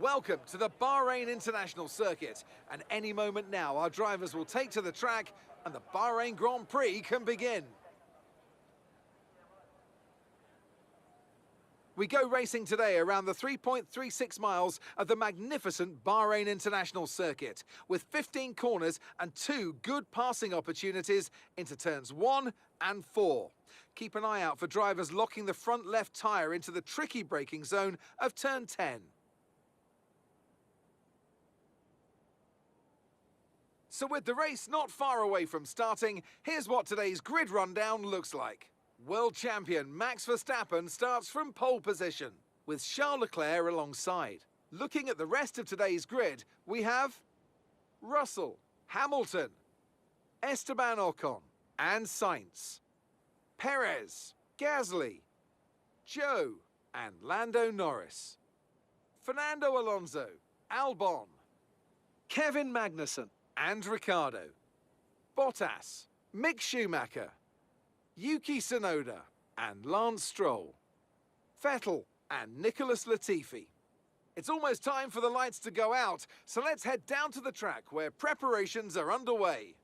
Welcome to the Bahrain International Circuit, and any moment now our drivers will take to the track and the Bahrain Grand Prix can begin. We go racing today around the 3.36 miles of the magnificent Bahrain International Circuit, with 15 corners and 2 good passing opportunities into turns 1 and 4. Keep an eye out for drivers locking the front left tyre into the tricky braking zone of turn 10. So with the race not far away from starting, here's what today's grid rundown looks like. World champion Max Verstappen starts from pole position, with Charles Leclerc alongside. Looking at the rest of today's grid, we have Russell, Hamilton, Esteban Ocon and Sainz, Perez, Gasly, Zhou and Lando Norris, Fernando Alonso, Albon, Kevin Magnussen and Ricciardo, Bottas, Mick Schumacher, Yuki Tsunoda and Lance Stroll, Vettel and Nicholas Latifi. It's almost time for the lights to go out, so let's head down to the track where preparations are underway.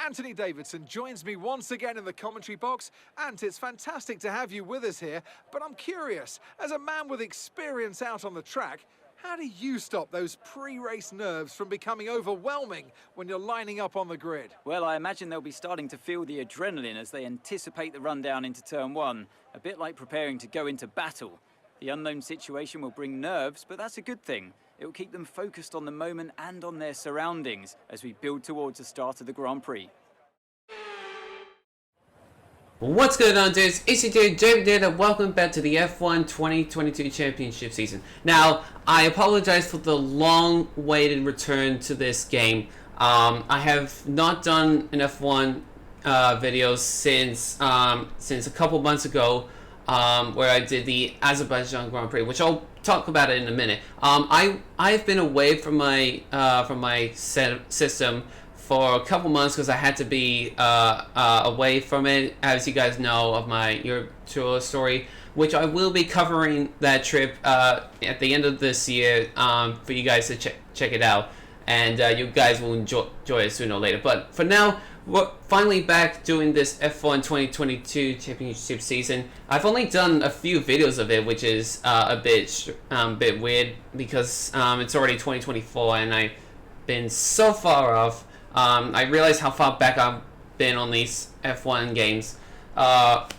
Anthony Davidson joins me once again in the commentary box. Ant, it's fantastic to have you with us here, but I'm curious, as a man with experience out on the track, how do you stop those pre-race nerves from becoming overwhelming when you're lining up on the grid? Well, I imagine they'll be starting to feel the adrenaline as they anticipate the run down into turn 1, a bit like preparing to go into battle. The unknown situation will bring nerves, but that's a good thing. It will keep them focused on the moment and on their surroundings as we build towards the start of the Grand Prix. What's going on, dudes? It's your dude, James here, and welcome back to the F1 2022 Championship season. Now, I apologize for the long-awaited return to this game. I have not done an F1 video since a couple months ago, where I did the Azerbaijan Grand Prix, which I'll talk about it in a minute. I've been away from my system for a couple months because I had to be away from it, as you guys know, of my Europe tour story, which I will be covering that trip at the end of this year for you guys to check it out, and you guys will enjoy it sooner or later. But for now, we're finally back doing this F1 2022 Championship season. I've only done a few videos of it, which is a bit weird because it's already 2024 and I've been so far off. I realize how far back I've been on these F1 games. I'm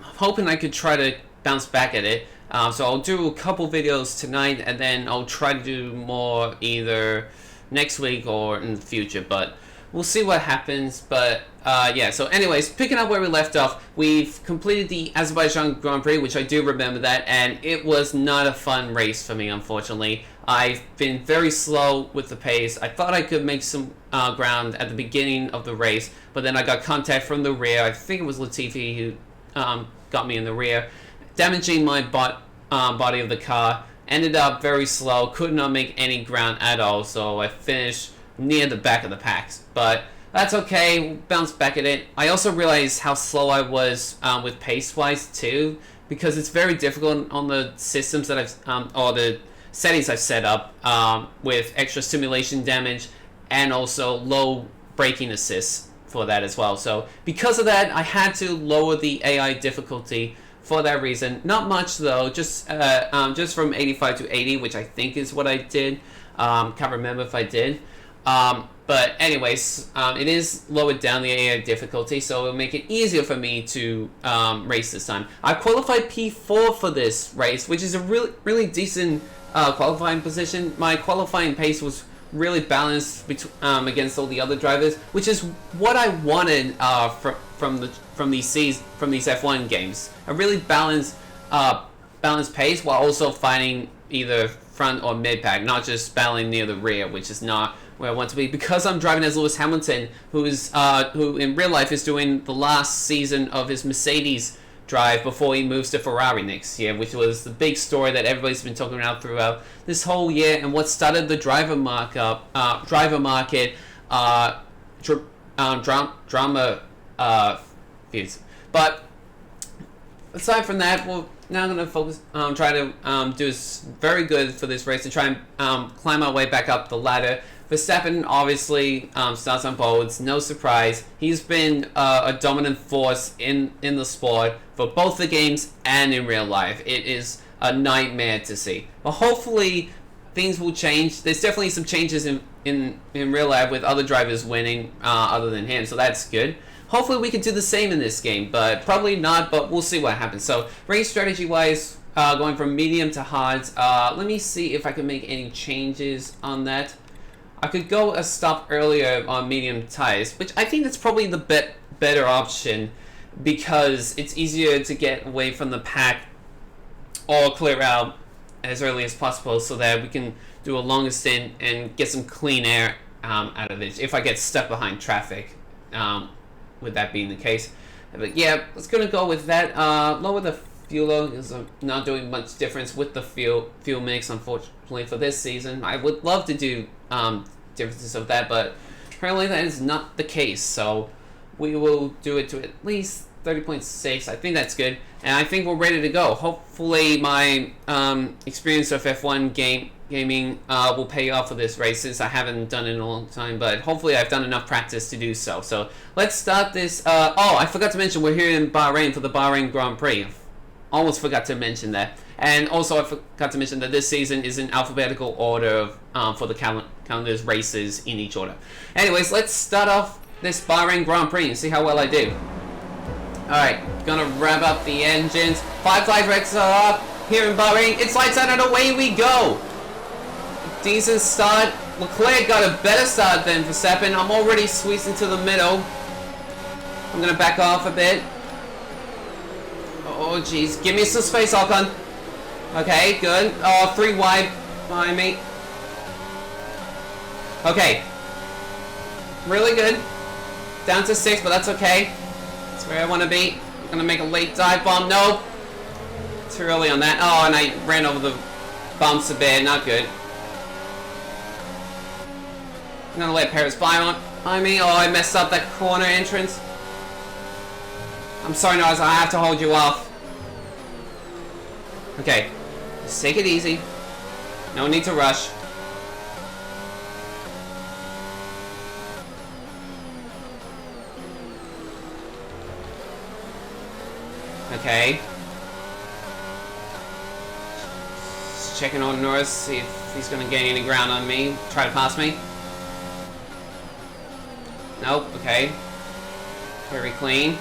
hoping I could try to bounce back at it. So I'll do a couple videos tonight, and then I'll try to do more either next week or in the future. But we'll see what happens. But yeah, so anyways, picking up where we left off, we've completed the Azerbaijan Grand Prix, which I do remember that, and it was not a fun race for me, unfortunately. I've been very slow with the pace. I thought I could make some ground at the beginning of the race, but then I got contact from the rear. I think it was Latifi who got me in the rear, damaging my body of the car. Ended up very slow, could not make any ground at all, so I finished near the back of the packs. But that's okay, we'll bounce back at it. I also realized how slow I was with pace-wise too, because it's very difficult on the systems that I've, or the settings I've set up with extra simulation damage and also low braking assist for that as well. So because of that, I had to lower the AI difficulty for that reason. Not much though, just from 85 to 80, which I think is what I did. Can't remember if I did. But anyways, it is lowered down the AI difficulty, so it'll make it easier for me to race this time. I qualified P4 for this race, which is a really decent qualifying position. My qualifying pace was really balanced against all the other drivers, which is what I wanted from these F1 games. A really balanced pace while also fighting either front or mid pack, not just battling near the rear, which is not where I want to be, because I'm driving as Lewis Hamilton, who in real life is doing the last season of his Mercedes drive before he moves to Ferrari next year, which was the big story that everybody's been talking about throughout this whole year, and what started the driver market drama views. But aside from that, we'll now I'm gonna focus, try to do very good for this race and try and climb our way back up the ladder. Verstappen obviously starts on pole. It's no surprise. He's been a dominant force in the sport for both the games and in real life. It is a nightmare to see. But hopefully things will change. There's definitely some changes in real life with other drivers winning other than him, so that's good. Hopefully we can do the same in this game, but probably not, but we'll see what happens. So race strategy wise, going from medium to hard. Let me see if I can make any changes on that. I could go a stop earlier on medium tires, which I think that's probably the better option because it's easier to get away from the pack or clear out as early as possible so that we can do a longer stint and get some clean air out of it if I get stuck behind traffic, with that being the case. But yeah, it's going to go with that. Lower the fuel load because I'm not doing much difference with the fuel mix, unfortunately, for this season. I would love to do differences of that, but apparently that is not the case, so we will do it to at least 30.6. I think that's good, and I think we're ready to go. Hopefully my experience of F1 gaming will pay off for this race since I haven't done it in a long time, but hopefully I've done enough practice to do so. So let's start this. Oh, I forgot to mention we're here in Bahrain for the Bahrain Grand Prix. Almost forgot to mention that. And also I forgot to mention that this season is in alphabetical order for the calendar's races in each order. Anyways, let's start off this Bahrain Grand Prix and see how well I do. Alright, gonna rev up the engines. 5 flag wrecks are up here in Bahrain. It's lights out and away we go. Decent start. Leclerc got a better start than Verstappen. I'm already squeezing to the middle. I'm gonna back off a bit. Oh jeez, give me some space, Ocon. Okay, good. Oh, 3 wide behind me. Okay. Really good. Down to 6, but that's okay. That's where I want to be. I'm going to make a late dive bomb. No. Too early on that. Oh, and I ran over the bumps a bit. Not good. I'm going to let Paris fly on behind me. Oh, I messed up that corner entrance. I'm sorry, Norris. I have to hold you off. Okay. Just take it easy. No need to rush. Okay. Just checking on Norris, see if he's going to gain any ground on me. Try to pass me. Nope, okay. Very clean.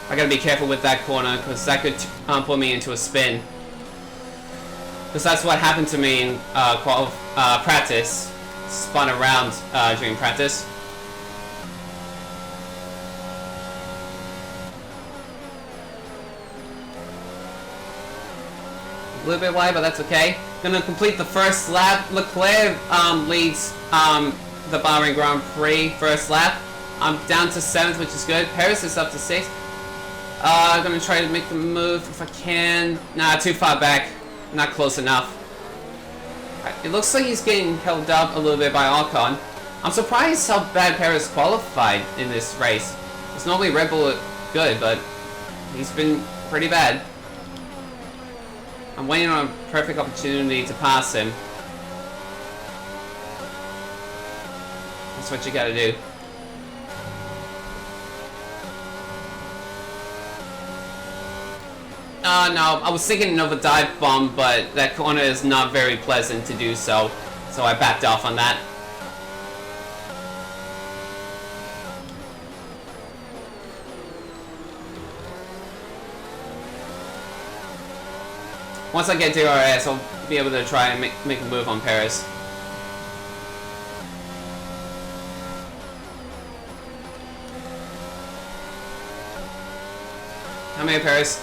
I gotta be careful with that corner because that could put me into a spin. Because that's what happened to me in practice. Spun around during practice. A little bit wide, but that's okay. Gonna complete the first lap. Leclerc leads the Bahrain Grand Prix first lap. I'm down to 7th, which is good. Paris is up to 6th. I'm gonna try to make the move if I can. Nah, too far back. Not close enough. It looks like he's getting held up a little bit by Ocon. I'm surprised how bad Paris qualified in this race. It's normally Red Bull good, but he's been pretty bad. I'm waiting on a perfect opportunity to pass him. That's what you gotta do. No, I was thinking of a dive bomb, but that corner is not very pleasant to do so I backed off on that. Once I get to DRS, I'll be able to try and make a move on Paris. Come here, Paris.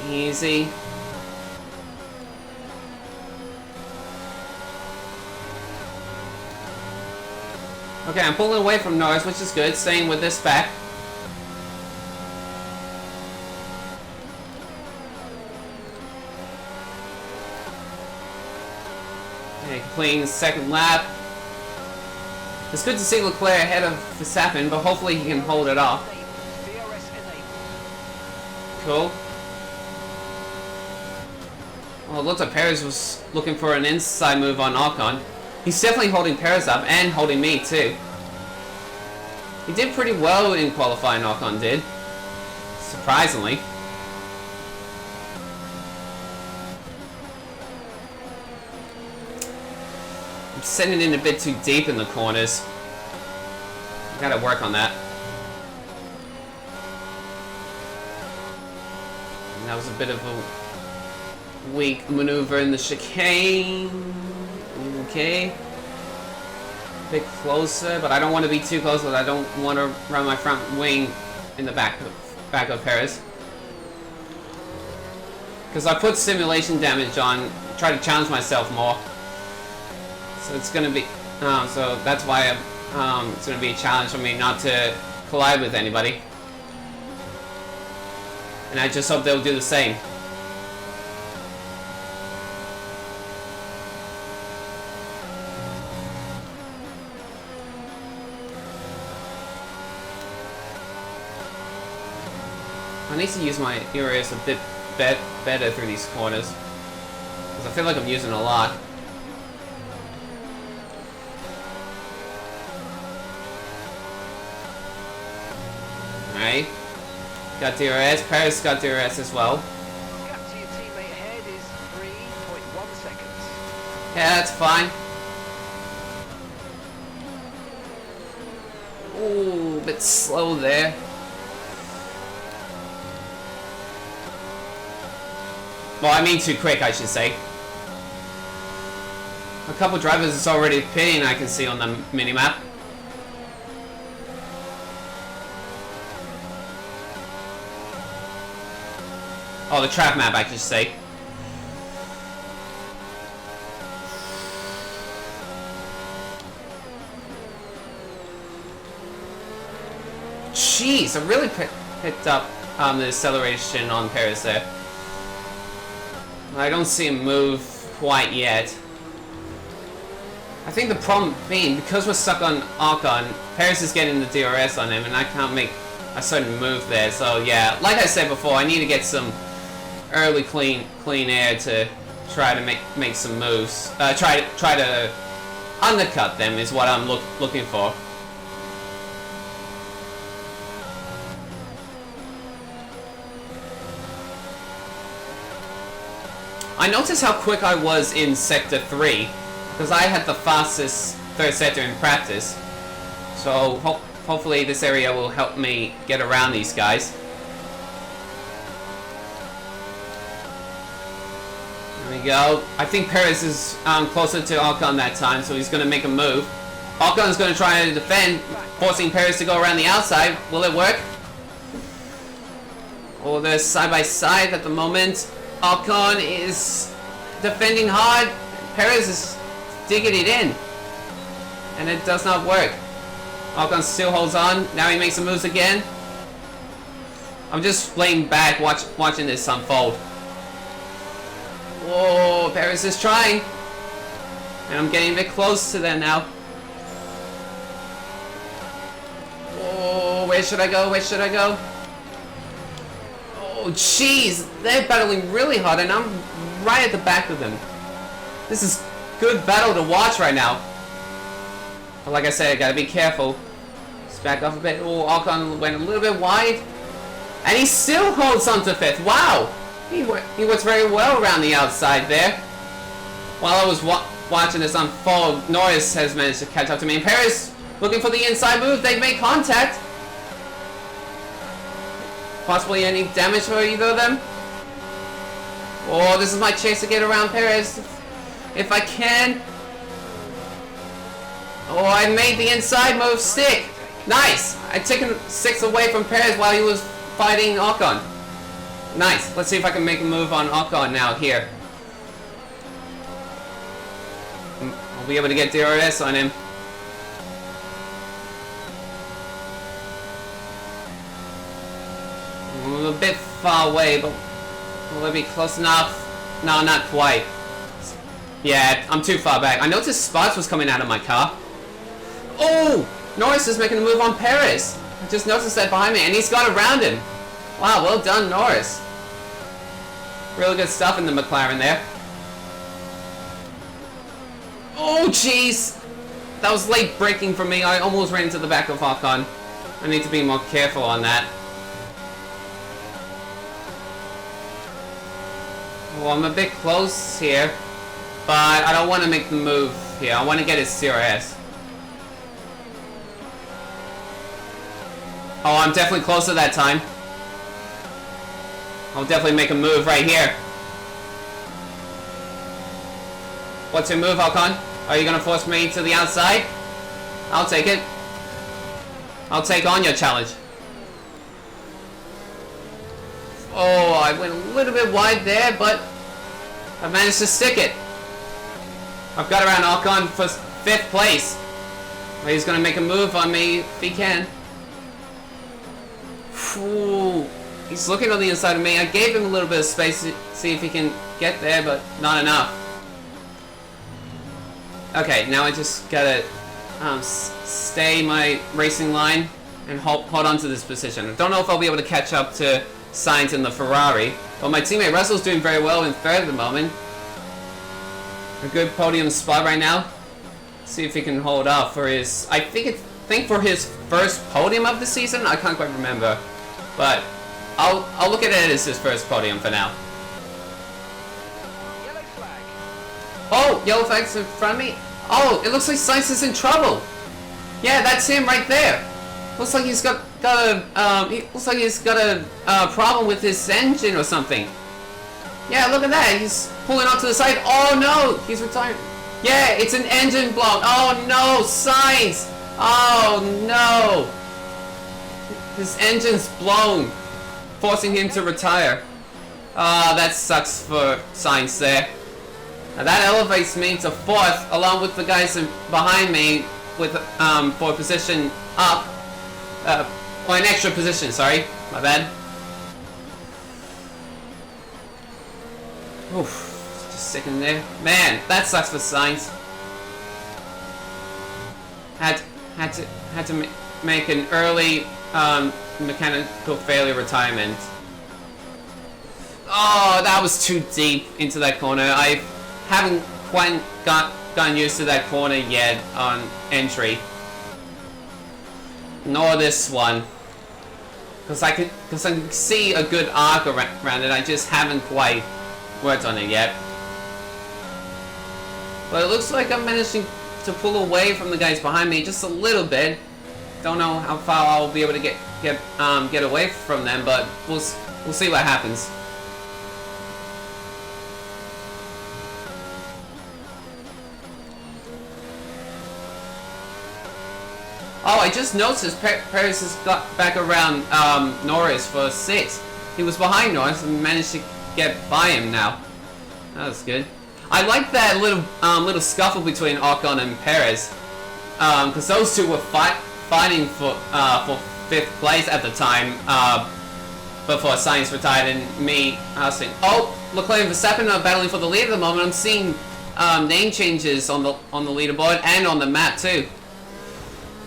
Easy. Okay, I'm pulling away from Norris, which is good. Staying with this back. Okay, completing the second lap. It's good to see Leclerc ahead of Verstappen, but hopefully he can hold it off. Cool. Well, it looked like Perez was looking for an inside move on Ocon. He's definitely holding Perez up and holding me too. He did pretty well in qualifying, Ocon did. Surprisingly. I'm sending in a bit too deep in the corners. Gotta work on that. And that was a bit of a weak maneuver in the chicane. Okay. A bit closer, but I don't want to be too close, but I don't want to run my front wing in the back of Perez. Because I put simulation damage on, try to challenge myself more. So it's gonna be, so that's why it's gonna be a challenge for me not to collide with anybody. And I just hope they'll do the same. I need to use my ERS a bit better through these corners. Because I feel like I'm using a lot. Alright. Got DRS. Perez got DRS as well. Gap to your teammate ahead is 3.1 seconds. Yeah, that's fine. Ooh, a bit slow there. Well, I mean too quick, I should say. A couple drivers is already pitting, I can see on the minimap. Oh, the track map, I should say. Jeez, I really picked up the acceleration on Perez there. I don't see him move quite yet. I think the problem being, because we're stuck on Ocon, Perez is getting the DRS on him and I can't make a certain move there. So yeah, like I said before, I need to get some early clean air to try to make some moves. Try to undercut them is what I'm looking for. I noticed how quick I was in Sector 3, because I had the fastest third sector in practice. So hopefully this area will help me get around these guys. There we go. I think Perez is closer to Ocon that time, so he's going to make a move. Ocon is going to try to defend, forcing Perez to go around the outside. Will it work? Oh, they're side by side at the moment. Ocon is defending hard. Perez is digging it in. And it does not work. Ocon still holds on. Now he makes some moves again. I'm just laying back watching this unfold. Whoa, Perez is trying. And I'm getting a bit close to them now. Whoa, where should I go? Where should I go? Oh, jeez, they're battling really hard, and I'm right at the back of them. This is good battle to watch right now. But like I said, I gotta be careful. Let's back off a bit. Oh, Ocon went a little bit wide, and he still holds on to fifth. Wow, he works very well around the outside there. While I was watching this unfold, Norris has managed to catch up to me, and Perez looking for the inside move. They've made contact. Possibly any damage for either of them. Oh, this is my chance to get around Perez. If I can. Oh, I made the inside move stick. Nice. I taken 6 away from Perez while he was fighting Ocon. Nice. Let's see if I can make a move on Ocon now here. I'll be able to get DRS on him. I'm a bit far away, but will it be close enough? No, not quite. Yeah, I'm too far back. I noticed spots was coming out of my car. Oh! Norris is making a move on Perez. I just noticed that behind me, and he's got around him. Wow, well done, Norris. Really good stuff in the McLaren there. Oh, jeez. That was late braking for me. I almost ran into the back of Ocon. I need to be more careful on that. Well, I'm a bit close here, but I don't want to make the move here. I want to get his CRS. Oh, I'm definitely closer that time. I'll definitely make a move right here. What's your move, Ocon? Are you gonna force me to the outside? I'll take it. I'll take on your challenge. Oh, I went a little bit wide there, but I managed to stick it. I've got around Ocon for 5th place. He's gonna make a move on me if he can. Ooh, he's looking on the inside of me. I gave him a little bit of space to see if he can get there, but not enough. Okay, now I just gotta stay my racing line and hold on to this position. I don't know if I'll be able to catch up to Sainz in the Ferrari, but my teammate Russell's doing very well in 3rd at the moment. A good podium spot right now. See if he can hold up for his, I think for his first podium of the season. I can't quite remember, but I'll look at it as his first podium for now. Yellow flag. Oh, yellow flag's in front of me. Oh, it looks like Sainz is in trouble. Yeah, that's him right there. Looks like he's got a problem with his engine or something. Yeah, look at that. He's pulling off to the side. Oh no, he's retired. Yeah, it's an engine blown. Oh no, Sainz. Oh no. His engine's blown, forcing him to retire. Ah, that sucks for Sainz there. Now that elevates me to 4th, along with the guys behind me with for a position up. Or an extra position, sorry. My bad. Oof. Just sticking there. Man, that sucks for Sainz. Had to make an early mechanical failure retirement. Oh, that was too deep into that corner. I haven't quite gotten used to that corner yet on entry. Nor this one. Because I can see a good arc around it. I just haven't quite worked on it yet. But it looks like I'm managing to pull away from the guys behind me just a little bit. Don't know how far I'll be able to get away from them, but we'll see what happens. Oh, I just noticed Perez has got back around Norris for 6th. He was behind Norris and managed to get by him now. That was good. I like that little scuffle between Ocon and Perez, because those two were fighting for 5th place at the time before Sainz retired, and me, I was thinking, oh, Leclerc and Verstappen are battling for the lead at the moment. I'm seeing name changes on the leaderboard and on the map too.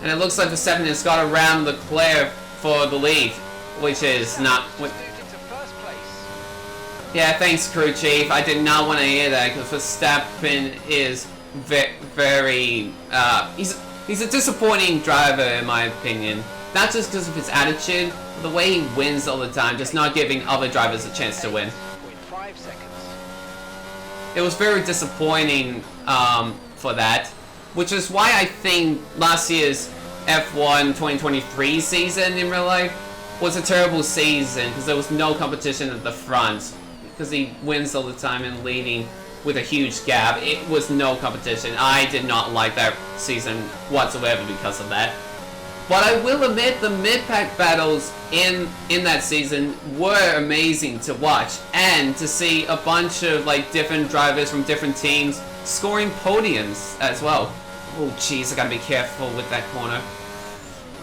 And it looks like Verstappen has got around Leclerc for the lead, which is not. Yeah, thanks, crew chief. I did not want to hear that because Verstappen is very. He's a disappointing driver in my opinion. Not just because of his attitude, but the way he wins all the time, just not giving other drivers a chance to win. It was very disappointing for that. Which is why I think last year's F1 2023 season in real life was a terrible season because there was no competition at the front. Because he wins all the time and leading with a huge gap. It was no competition. I did not like that season whatsoever because of that. But I will admit the mid-pack battles in that season were amazing to watch. And to see a bunch of like different drivers from different teams scoring podiums as well. Oh jeez, I gotta be careful with that corner.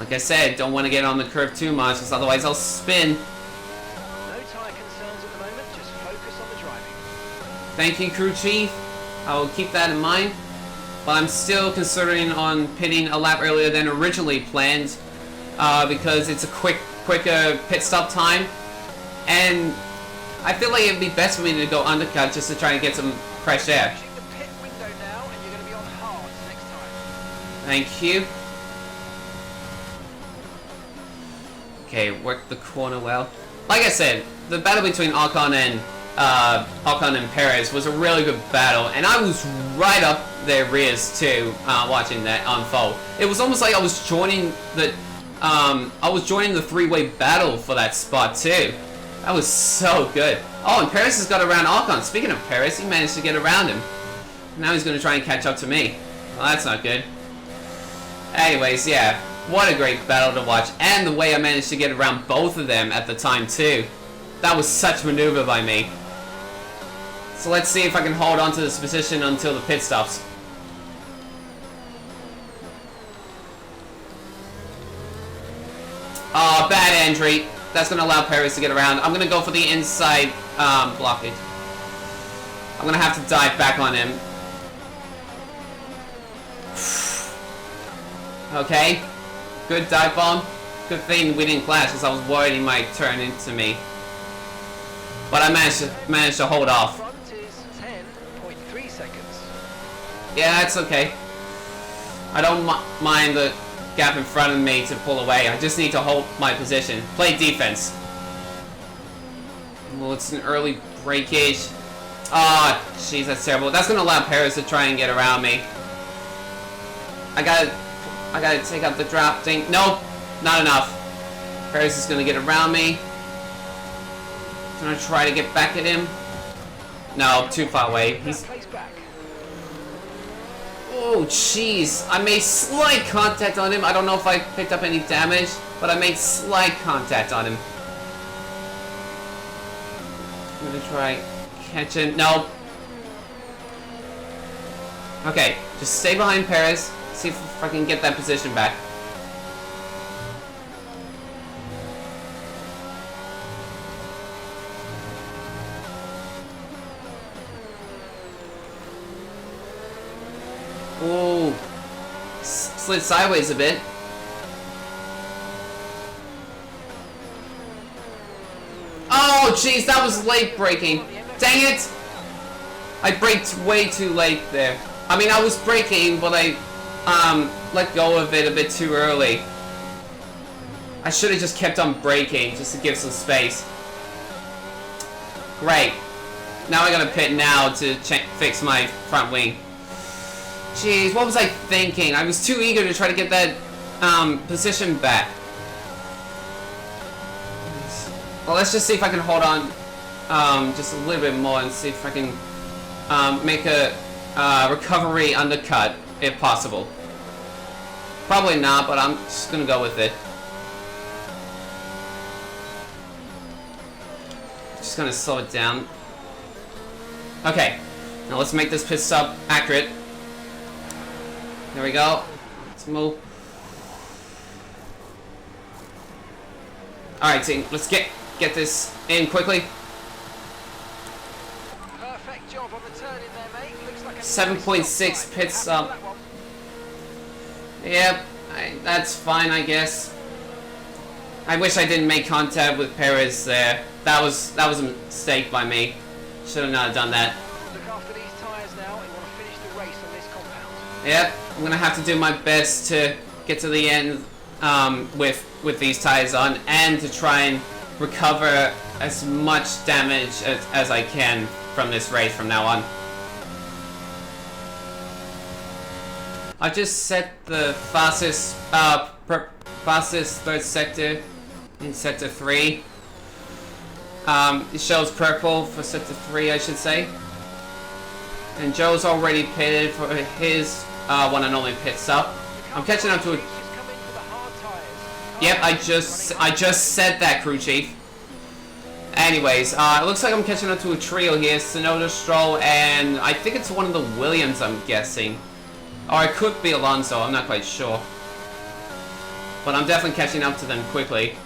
Like I said, don't want to get on the curve too much, because otherwise I'll spin. No tyre concerns at the moment, just focus on the driving. Thank you, crew chief. I will keep that in mind. but I'm still considering on pitting a lap earlier than originally planned because it's a quicker pit stop time, and I feel like it'd be best for me to go undercut just to try and get some fresh air. Pushing the pit window now, and you're going to be on hards next time. Thank you. Okay, worked the corner well. Like I said, the battle between Ocon and Perez was a really good battle, and I was right up their rears too, watching that unfold. It was almost like I was joining the three-way battle for that spot too. That was so good. Oh, and Perez has got around Ocon. Speaking of Perez, he managed to get around him. Now he's going to try and catch up to me. Well, that's not good. Anyways, yeah. What a great battle to watch. And the way I managed to get around both of them at the time, too. That was such maneuver by me. So let's see if I can hold on to this position until the pit stops. Oh, bad entry. That's going to allow Perez to get around. I'm going to go for the inside blockage. I'm going to have to dive back on him. Okay. Good dive bomb. Good thing we didn't clash because I was worried he might turn into me. But I managed to hold off. Front is 10.3 seconds. Yeah, that's okay. I don't mind the gap in front of me to pull away. I just need to hold my position. Play defense. Well, it's an early breakage. Ah, oh, jeez, that's terrible. That's gonna allow Perez to try and get around me. I gotta take out the drop thing. Nope, not enough. Perez is gonna get around me. Gonna try to get back at him. No, too far away. He's. Oh, jeez. I made slight contact on him. I don't know if I picked up any damage, but I made slight contact on him. I'm gonna try catch him. No. Okay, just stay behind Perez. See if I can get that position back. Ooh. Slid sideways a bit. Oh, jeez, that was late braking. Dang it! I braked way too late there. I mean, I was braking, but I let go of it a bit too early. I should have just kept on braking just to give some space. Great. Now I gotta pit now to fix my front wing. Jeez, what was I thinking? I was too eager to try to get that position back. Well, let's just see if I can hold on just a little bit more and see if I can make a recovery undercut if possible. Probably not, but I'm just gonna go with it. Just gonna slow it down. Okay, now let's make this pit stop accurate. There we go. Let's move. Alright, team, let's get this in quickly. Perfect job on the turn in there, mate. Looks like a 7.6 pit stop. Yep, that's fine, I guess. I wish I didn't make contact with Perez there. That was a mistake by me. Should have not done that. Look after these tyres now. You want to finish the race on this compound. Yep, I'm gonna have to do my best to get to the end with these tires on, and to try and recover as much damage as I can from this race from now on. I just set the fastest third sector in sector 3. It shows purple for sector 3, I should say. And Joe's already pitted for his one and only pit stop. I'm catching up to a... Yep, I just said that, crew chief. Anyways, it looks like I'm catching up to a trio here. Tsunoda, Stroll, and I think it's one of the Williams, I'm guessing. Or it could be Alonso, I'm not quite sure. But I'm definitely catching up to them quickly.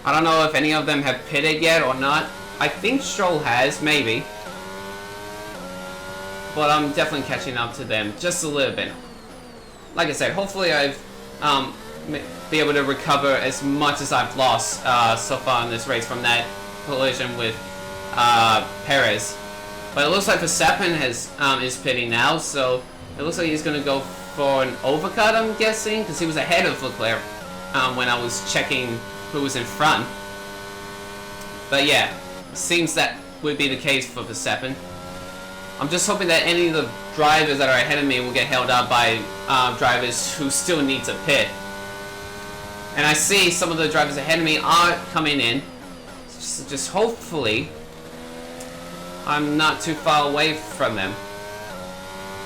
I don't know if any of them have pitted yet or not. I think Stroll has, maybe. but I'm definitely catching up to them just a little bit. Like I said, hopefully I've be able to recover as much as I've lost so far in this race from that collision with Perez. But it looks like Verstappen is pitting now, so it looks like he's going to go for an overcut, I'm guessing, because he was ahead of Leclerc when I was checking who was in front. But yeah, seems that would be the case for Verstappen. I'm just hoping that any of the drivers that are ahead of me will get held up by drivers who still need to pit. And I see some of the drivers ahead of me are coming in. Just hopefully I'm not too far away from them.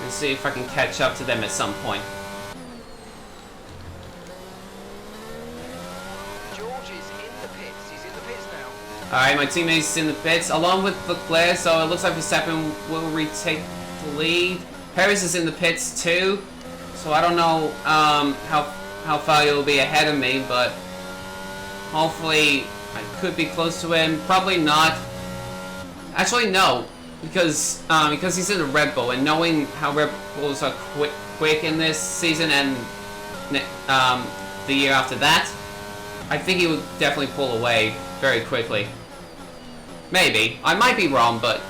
And see if I can catch up to them at some point. George is in the pits. He's in the pits now. Alright, my teammate's in the pits along with Leclerc, so it looks like Verstappen will retake the lead. Perez is in the pits too, so I don't know how far he'll be ahead of me, but hopefully I could be close to him. Probably not. Actually, no, because he's in a Red Bull, and knowing how Red Bulls are quick in this season and the year after that, I think he would definitely pull away very quickly. Maybe. I might be wrong, but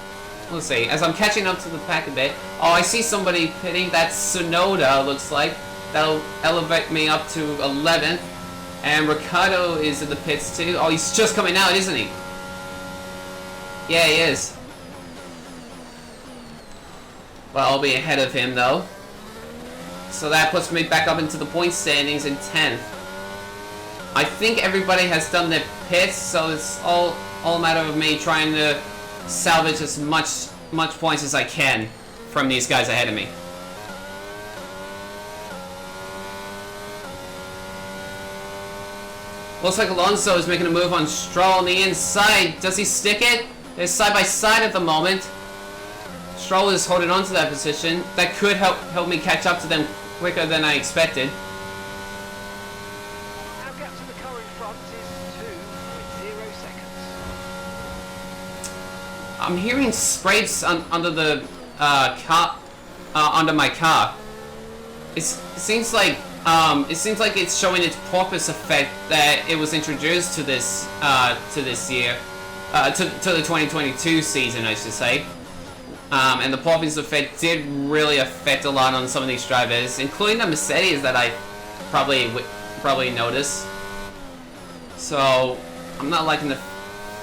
we'll see. As I'm catching up to the pack a bit. Oh, I see somebody pitting. That's Tsunoda, looks like. That'll elevate me up to 11th. And Ricciardo is in the pits too. Oh, he's just coming out, isn't he? Yeah, he is. Well, I'll be ahead of him though. So that puts me back up into the point standings in 10th. I think everybody has done their pits, so it's all a matter of me trying to salvage as much points as I can from these guys ahead of me. Looks like Alonso is making a move on Stroll on the inside. Does he stick it? They're side by side at the moment. Stroll is holding on to that position. That could help me catch up to them quicker than I expected. Our gap to the car in front is 2.0 seconds. I'm hearing scrapes under the car, under my car. It seems like it's showing its porpoise effect that it was introduced to this year, to the 2022 season, I should say. And the porpoise effect did really affect a lot on some of these drivers, including the Mercedes that I probably noticed. So I'm not liking the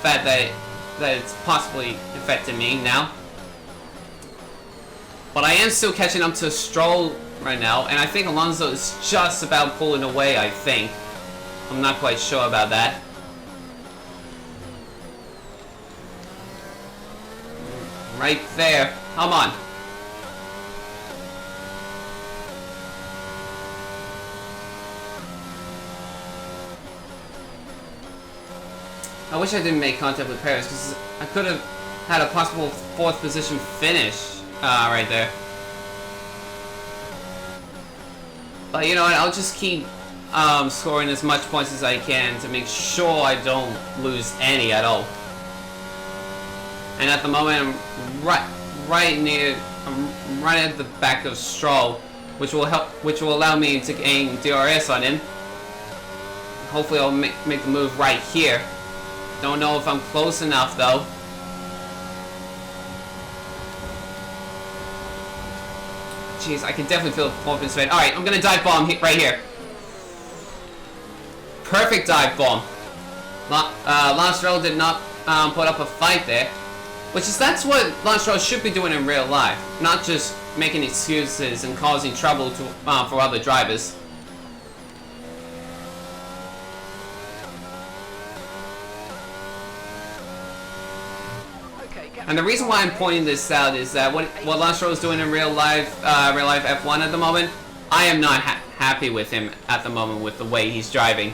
fact that it's possibly affecting me now. But I am still catching up to Stroll right now, and I think Alonso is just about pulling away, I think. I'm not quite sure about that. Right there. Come on. I wish I didn't make contact with Perez, because I could have had a possible 4th position finish right there. But you know what, I'll just keep scoring as much points as I can to make sure I don't lose any at all. And at the moment, I'm right at the back of Stroll, which will allow me to gain DRS on him. Hopefully I'll make the move right here. Don't know if I'm close enough though. Jeez, I can definitely feel the porpoise effect. Alright, I'm gonna dive bomb right here. Perfect dive bomb. Lance Stroll did not put up a fight there. That's what Lance Stroll should be doing in real life. Not just making excuses and causing trouble for other drivers. And the reason why I'm pointing this out is that what Lance Stroll is doing in real life F1 at the moment, I am not happy with him at the moment with the way he's driving.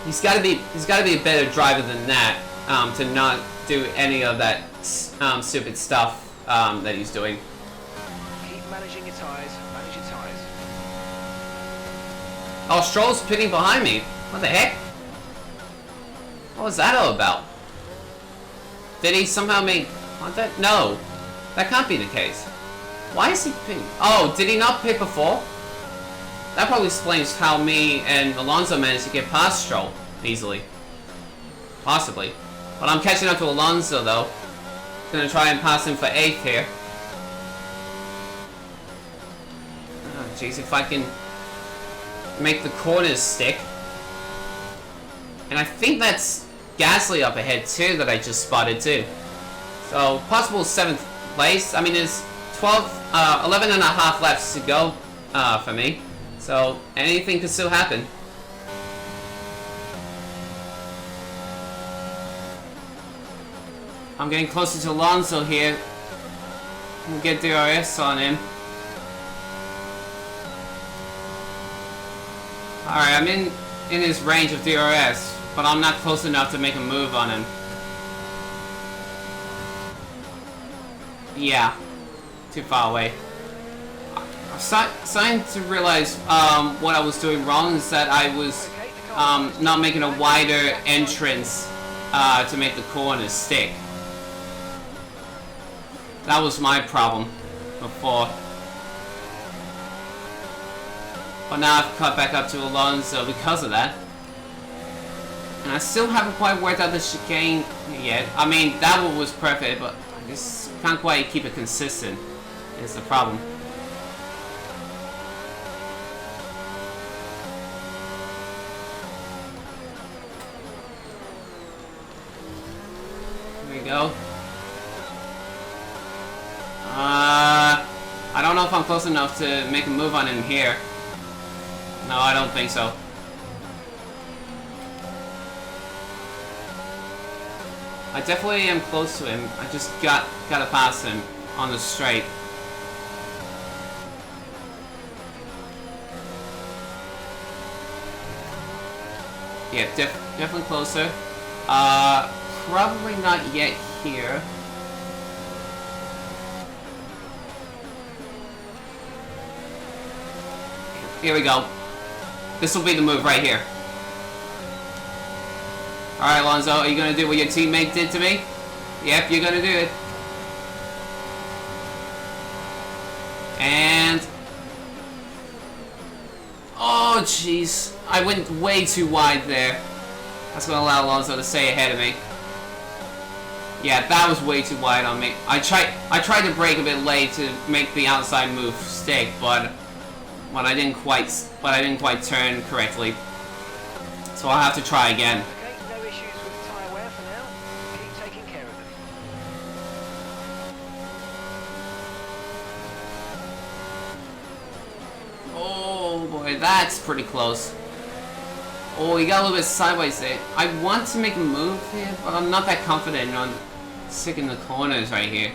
He's got to be a better driver than that to not do any of that stupid stuff that he's doing. Keep managing your tyres. Manage your tyres. Oh, Stroll's pitting behind me. What the heck? What was that all about? Did he somehow make contact? No. That can't be the case. Why is he pitting? Oh, did he not pit before? That probably explains how me and Alonso managed to get past Stroll easily. Possibly. But I'm catching up to Alonso though. Gonna try and pass him for 8th here. Oh, jeez, if I can make the corners stick. And I think that's Gasly up ahead too that I just spotted too. So possible 7th place. I mean, there's 11 and a half laps to go for me. So anything could still happen. I'm getting closer to Alonso here. We'll get DRS on him. Alright, I'm in his range of DRS, but I'm not close enough to make a move on him. Yeah, too far away. I'm starting to realize what I was doing wrong is that I was not making a wider entrance to make the corners stick. That was my problem before. But now I've cut back up to Alonso because of that. And I still haven't quite worked out the chicane yet. I mean, that one was perfect, but I just can't quite keep it consistent. Is the problem. Here we go. I don't know if I'm close enough to make a move on him here. No, I don't think so. I definitely am close to him. I just gotta pass him on the straight. Yeah, definitely closer. Probably not yet here. Here we go. This will be the move right here. Alright, Alonso, are you gonna do what your teammate did to me? Yep, you're gonna do it. And... oh, jeez. I went way too wide there. That's gonna allow Alonso to stay ahead of me. Yeah, that was way too wide on me. I tried to brake a bit late to make the outside move stick, but I didn't quite turn correctly. So I'll have to try again. Okay, no issues with tyre wear for now. Keep taking care of them. Oh boy, that's pretty close. Oh, he got a little bit sideways there. I want to make a move here, but I'm not that confident on sticking the corners right here.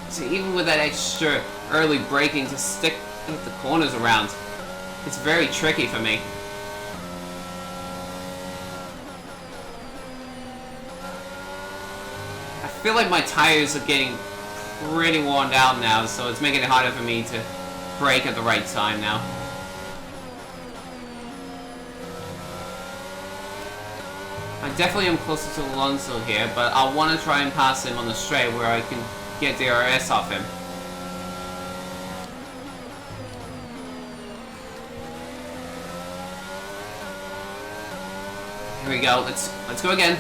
So even with that extra early braking to stick the corners around, it's very tricky for me. I feel like my tires are getting pretty worn out now, so it's making it harder for me to brake at the right time now. I definitely am closer to Alonso here, but I want to try and pass him on the straight where I can get DRS off him. Here we go. Let's go again.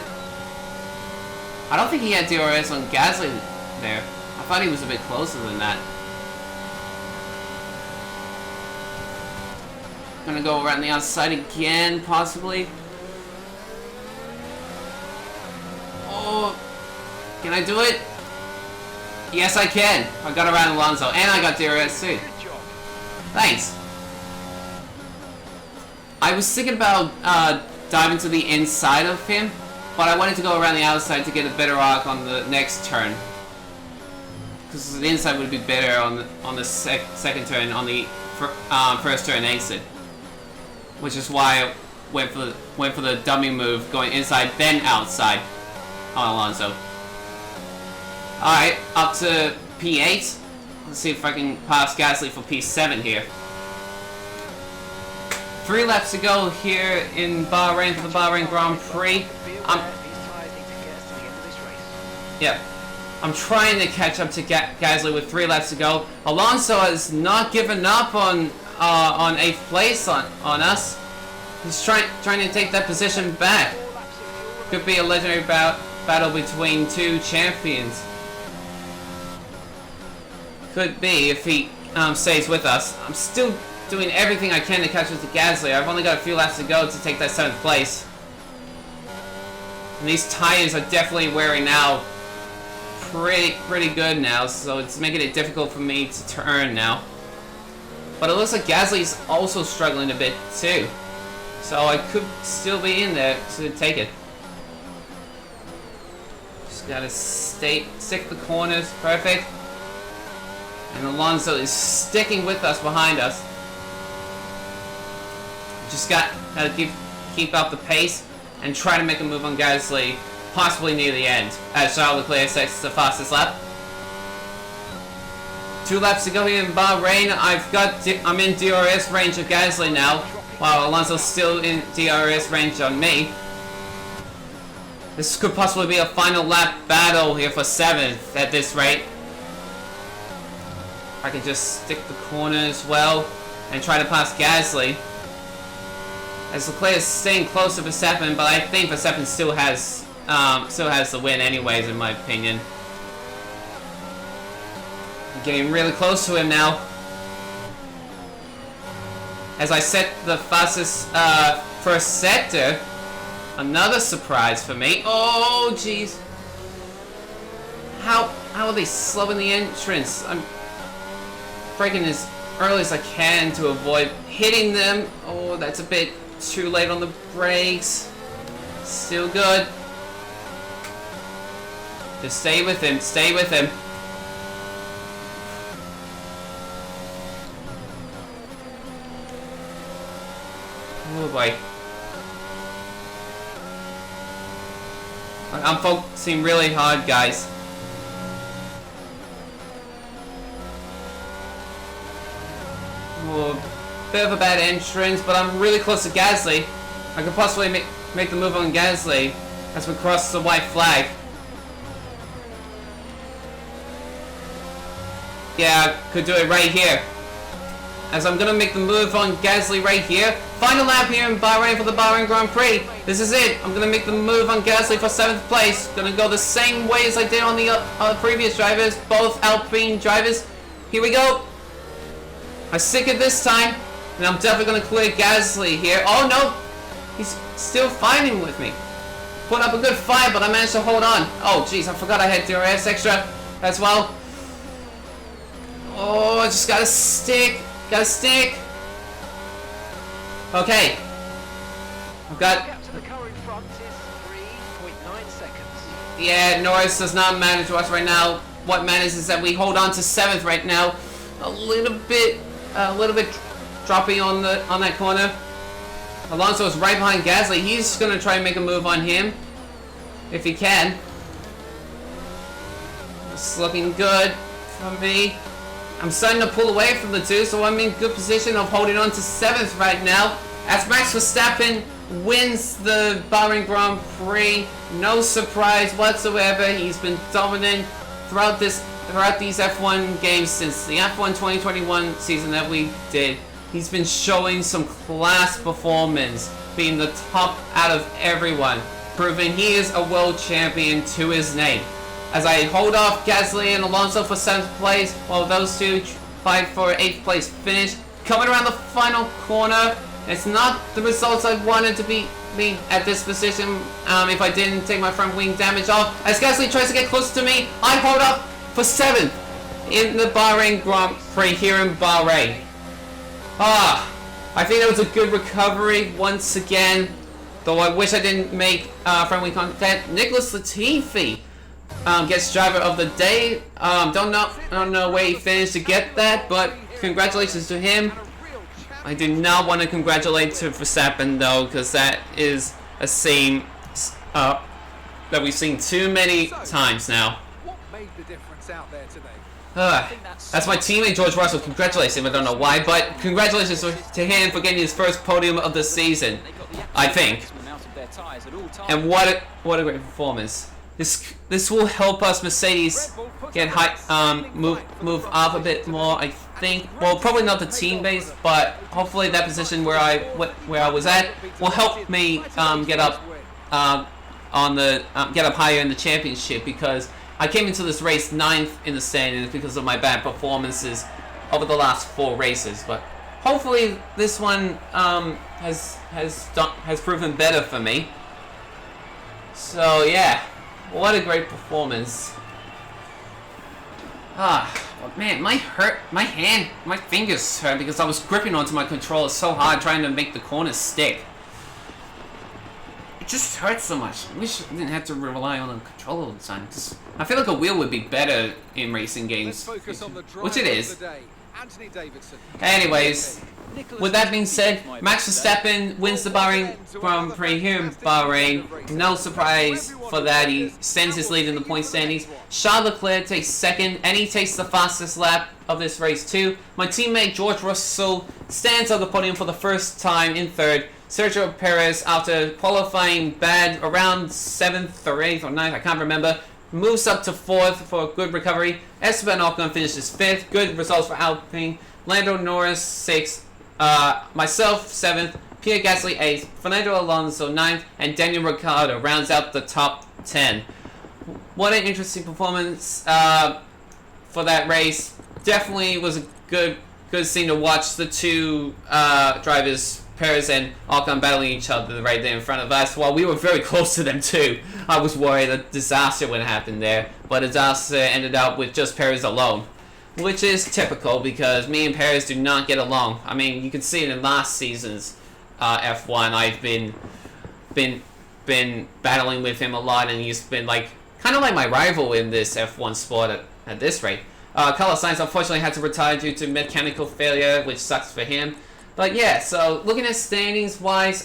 I don't think he had DRS on Gasly there. I thought he was a bit closer than that. Gonna go around the outside again, possibly. Oh, can I do it? Yes, I can. I got around Alonso, and I got DRS too. Good job. Thanks. I was thinking about diving to the inside of him, but I wanted to go around the outside to get a better arc on the next turn. Because the inside would be better on the second turn, on the first turn exit. Which is why I went for the dummy move, going inside then outside on Alonso. Alright, up to P8. Let's see if I can pass Gasly for P7 here. 3 laps to go here in Bahrain for the Bahrain Grand Prix. Be aware, these tyres need to get us to the end of this race. Yep. I'm trying to catch up to Gasly with 3 laps to go. Alonso has not given up on 8th place on us. He's trying to take that position back. Could be a legendary battle between 2 champions. Could be if he stays with us. I'm still doing everything I can to catch up to Gasly. I've only got a few laps to go to take that 7th place. And these tires are definitely wearing out pretty good now, so it's making it difficult for me to turn now. But it looks like Gasly's also struggling a bit too, so I could still be in there to take it. Just gotta stick the corners, perfect. And Alonso is sticking with us behind us. Just gotta keep up the pace and try to make a move on Gasly, possibly near the end, as Charles Leclerc sets the fastest lap. 2 laps to go here in Bahrain. I'm in DRS range of Gasly now, while Alonso's still in DRS range on me. This could possibly be a final lap battle here for 7th at this rate. I can just stick the corners well and try to pass Gasly. As Leclerc is staying close to Verstappen, but I think Verstappen still has the win anyways, in my opinion. I'm getting really close to him now. As I set the fastest first sector, another surprise for me. Oh jeez. How are they slowing the entrance? I'm braking as early as I can to avoid hitting them. Oh, that's a bit too late on the brakes. Still good. Just stay with him, stay with him. Oh boy. I'm focusing really hard, guys. Oh, bit of a bad entrance, but I'm really close to Gasly. I could possibly make the move on Gasly as we cross the white flag. Yeah, could do it right here. As I'm gonna make the move on Gasly right here. Final lap here in Bahrain for the Bahrain Grand Prix. This is it. I'm gonna make the move on Gasly for 7th place. Gonna go the same way as I did on the previous drivers, both Alpine drivers. Here we go. I stick it this time, and I'm definitely gonna clear Gasly here. Oh no, he's still fighting with me. Put up a good fight, but I managed to hold on. Oh jeez, I forgot I had DRS extra as well. Oh, I just gotta stick. Gotta stick. Okay. I've got. Gap to the car in front is 3.9 seconds. Yeah, Norris does not matter to us right now. What matters is that we hold on to 7th right now. A little bit dropping on that corner. Alonso is right behind Gasly. He's gonna try and make a move on him if he can. It's looking good for me. I'm starting to pull away from the 2, so I'm in good position of holding on to 7th right now. As Max Verstappen wins the Bahrain Grand Prix, no surprise whatsoever. He's been dominant throughout these F1 games since the F1 2021 season that we did. He's been showing some class performance, being the top out of everyone, proving he is a world champion to his name. As I hold off Gasly and Alonso for 7th place, while those 2 fight for 8th place finish. Coming around the final corner, it's not the results I wanted to be at this position if I didn't take my front wing damage off. As Gasly tries to get closer to me, I hold up for 7th in the Bahrain Grand Prix here in Bahrain. I think that was a good recovery once again, though I wish I didn't make front wing contact. Nicholas Latifi gets driver of the day. Don't know where he finished to get that, but congratulations to him. I do not want to congratulate to Verstappen though, because that is a scene that we've seen too many times now. What made the difference out there today? That's my teammate George Russell. Congratulations him. I don't know why, but congratulations to him for getting his first podium of the season, I think. And what a great performance. This will help us Mercedes get high, move up a bit more. I think. Well, probably not the team base, but hopefully that position where I was at will help me get up get up higher in the championship, because I came into this race 9th in the standings because of my bad performances over the last 4 races. But hopefully this one has proven better for me. So yeah, what a great performance. Man, my fingers hurt because I was gripping onto my controller so hard trying to make the corners stick. It just hurts so much. I wish I didn't have to rely on a controller all the time. Cause I feel like a wheel would be better in racing games, which it is. Anyways, with that being said, Max Verstappen wins the Bahrain Grand Prix here in Bahrain. No surprise for that. He sends his lead in the point standings. Charles Leclerc takes 2nd, and he takes the fastest lap of this race too. My teammate George Russell stands on the podium for the first time in 3rd. Sergio Perez, after qualifying bad around 7th or 8th or 9th, I can't remember, moves up to 4th for a good recovery. Esteban Ocon finishes 5th. Good results for Alpine. Lando Norris 6th. Myself 7th. Pierre Gasly 8th. Fernando Alonso 9th. And Daniel Ricciardo rounds out the top 10. What an interesting performance for that race. Definitely was a good scene to watch the two drivers, Perez and Ocon, battling each other right there in front of us. While we were very close to them too, I was worried a disaster would happen there, but a disaster ended up with just Perez alone, which is typical because me and Perez do not get along. I mean, you can see it in last season's F1. I've been battling with him a lot, and he's been kind of like my rival in this F1 sport at this rate. Carlos Sainz unfortunately had to retire due to mechanical failure, which sucks for him. But yeah, so looking at standings wise,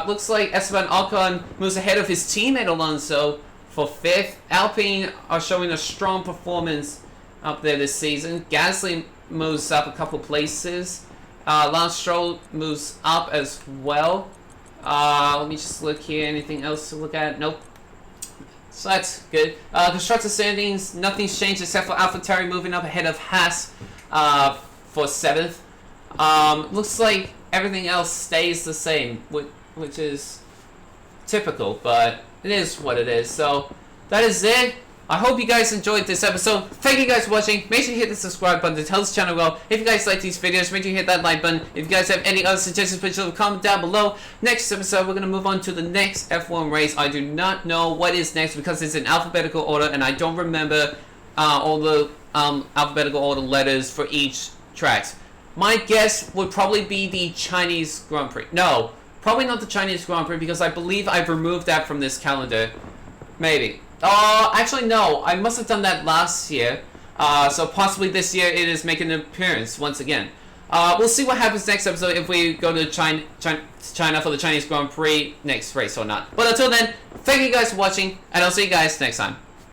looks like Esteban Ocon moves ahead of his teammate Alonso for 5th. Alpine are showing a strong performance up there this season. Gasly moves up a couple places. Lance Stroll moves up as well. Let me just look here. Anything else to look at? Nope. So that's good. Constructor standings, nothing's changed except for AlphaTauri moving up ahead of Haas for 7th. Looks like everything else stays the same, which is typical, but it is what it is. So that is it. I hope you guys enjoyed this episode. Thank you guys for watching. Make sure you hit the subscribe button to help this channel grow. If you guys like these videos, make sure you hit that like button. If you guys have any other suggestions, please leave a comment down below. Next episode, we're going to move on to the next F1 race. I do not know what is next because it's in alphabetical order, and I don't remember all the alphabetical order letters for each tracks. My guess would probably be the Chinese Grand Prix. No, probably not the Chinese Grand Prix because I believe I've removed that from this calendar. Maybe. Actually no, I must have done that last year. So possibly this year it is making an appearance once again. We'll see what happens next episode if we go to China for the Chinese Grand Prix next race or not. But until then, thank you guys for watching, and I'll see you guys next time.